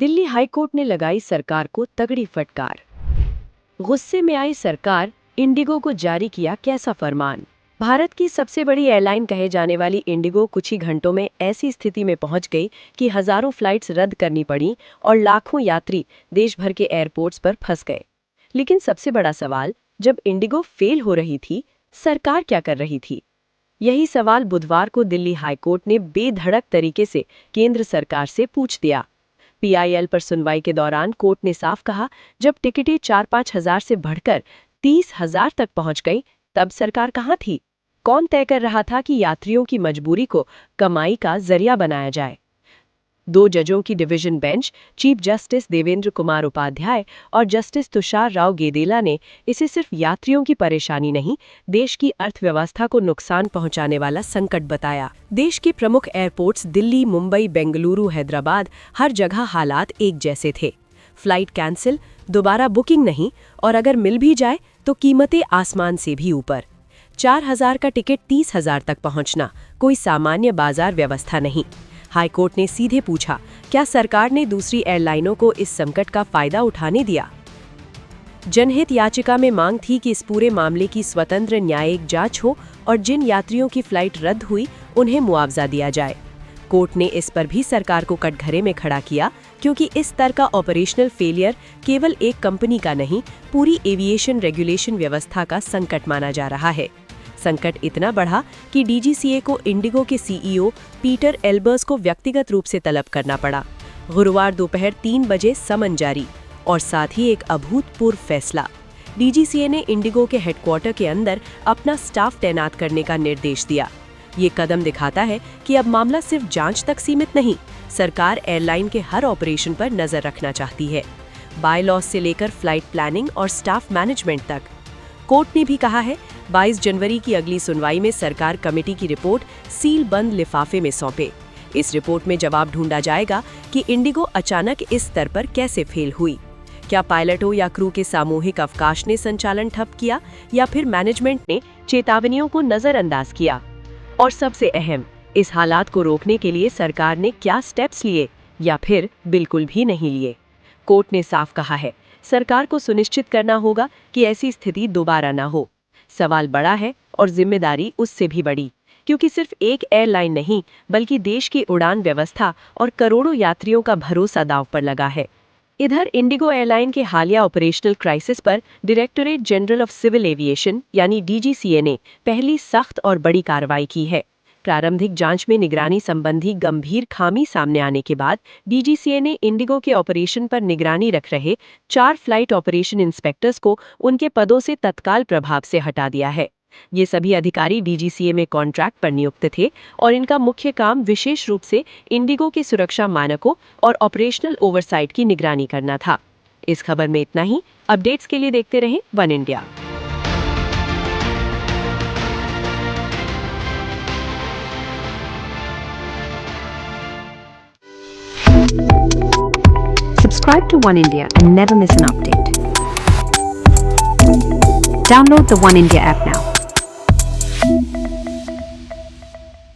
Delhi high court ने लगाई सरकार को तगड़ी फटकार। गुस्से में आई सरकार, इंडिगो को जारी किया कैसा फरमान। भारत की सबसे बड़ी एयरलाइन कहे जाने वाली इंडिगो कुछ ही घंटों में ऐसी स्थिति में पहुंच गई कि हजारों फ्लाइट्स रद्द करनी पड़ी और लाखों यात्री देश भर के एयरपोर्ट्स पर फंस गए। लेकिन सबसे बड़ा सवाल, जब इंडिगो फेल हो रही थी, सरकार क्या कर रही थी? यही सवाल बुधवार को दिल्ली हाईकोर्ट ने बेधड़क तरीके से केंद्र सरकार से पूछ दिया। पीआईएल पर सुनवाई के दौरान कोर्ट ने साफ कहा, जब टिकटें 4-5 हजार से बढ़कर 30,000 तक पहुंच गई, तब सरकार कहां थी? कौन तय कर रहा था कि यात्रियों की मजबूरी को कमाई का जरिया बनाया जाए? 2 जजों की division bench, chief justice Devendra Kumar Upadhyay और जस्टिस तुषार राव गेदेला ने इसे सिर्फ यात्रियों की परेशानी नहीं, देश की अर्थव्यवस्था को नुकसान पहुंचाने वाला संकट बताया। देश के प्रमुख एयरपोर्ट्स दिल्ली, मुंबई, बेंगलुरु, हैदराबाद, हर जगह हालात एक जैसे थे। फ्लाइट कैंसिल, दोबारा बुकिंग नहीं, और अगर मिल भी जाए तो कीमतें आसमान से भी ऊपर। 4,000 का टिकट 30,000 तक पहुंचना कोई सामान्य बाजार व्यवस्था नहीं। हाईकोर्ट ने सीधे पूछा, क्या सरकार ने दूसरी एयरलाइनों को इस संकट का फायदा उठाने दिया? जनहित याचिका में मांग थी कि इस पूरे मामले की स्वतंत्र न्यायिक जांच हो और जिन यात्रियों की फ्लाइट रद्द हुई उन्हें मुआवजा दिया जाए। कोर्ट ने इस पर भी सरकार को कटघरे में खड़ा किया, क्योंकि इस स्तर का ऑपरेशनल फेलियर केवल एक कंपनी का नहीं, पूरी एविएशन रेगुलेशन व्यवस्था का संकट माना जा रहा है। संकट इतना बढ़ा कि डीजीसीए को इंडिगो के सीईओ पीटर एल्बर्स को व्यक्तिगत रूप से तलब करना पड़ा। गुरुवार दोपहर 3 बजे समन जारी और साथ ही एक अभूतपूर्व फैसला। डीजीसीए ने इंडिगो के हेडक्वार्टर के अंदर अपना स्टाफ तैनात करने का निर्देश दिया। ये कदम दिखाता है कि अब मामला सिर्फ जांच तक सीमित नहीं, सरकार एयरलाइन के हर ऑपरेशन पर नजर रखना चाहती है, बाय लॉस से लेकर फ्लाइट प्लानिंग और स्टाफ मैनेजमेंट तक। कोर्ट ने भी कहा है, 22 जनवरी की अगली सुनवाई में सरकार कमेटी की रिपोर्ट सील बंद लिफाफे में सौंपे। इस रिपोर्ट में जवाब ढूंढा जाएगा कि इंडिगो अचानक इस स्तर पर कैसे फेल हुई। क्या पायलटों या क्रू के सामूहिक अवकाश ने संचालन ठप किया, या फिर मैनेजमेंट ने चेतावनियों को नजरअंदाज किया? और सबसे अहम, इस हालात को रोकने के लिए सरकार ने क्या स्टेप्स लिए या फिर बिल्कुल भी नहीं लिए? कोर्ट ने साफ कहा है, सरकार को सुनिश्चित करना होगा कि ऐसी स्थिति दोबारा न हो। सवाल बड़ा है और जिम्मेदारी उससे भी बड़ी, क्योंकि सिर्फ एक एयरलाइन नहीं, बल्कि देश की उड़ान व्यवस्था और करोड़ों यात्रियों का भरोसा दांव पर लगा है। इधर इंडिगो एयरलाइन के हालिया ऑपरेशनल क्राइसिस पर directorate general of civil aviation यानी डीजीसीए ने पहली सख्त और बड़ी कार्रवाई की है। प्रारंभिक जांच में निगरानी संबंधी गंभीर खामी सामने आने के बाद डीजीसीए ने इंडिगो के ऑपरेशन पर निगरानी रख रहे 4 फ्लाइट ऑपरेशन इंस्पेक्टर्स को उनके पदों से तत्काल प्रभाव से हटा दिया है। ये सभी अधिकारी डीजीसीए में कॉन्ट्रैक्ट पर नियुक्त थे और इनका मुख्य काम विशेष रूप से इंडिगो के सुरक्षा मानकों और ऑपरेशनल ओवरसाइट की निगरानी करना था। इस खबर में इतना ही। अपडेट्स के लिए देखते रहें one India. Subscribe to One India and never miss an update. Download the One India app now.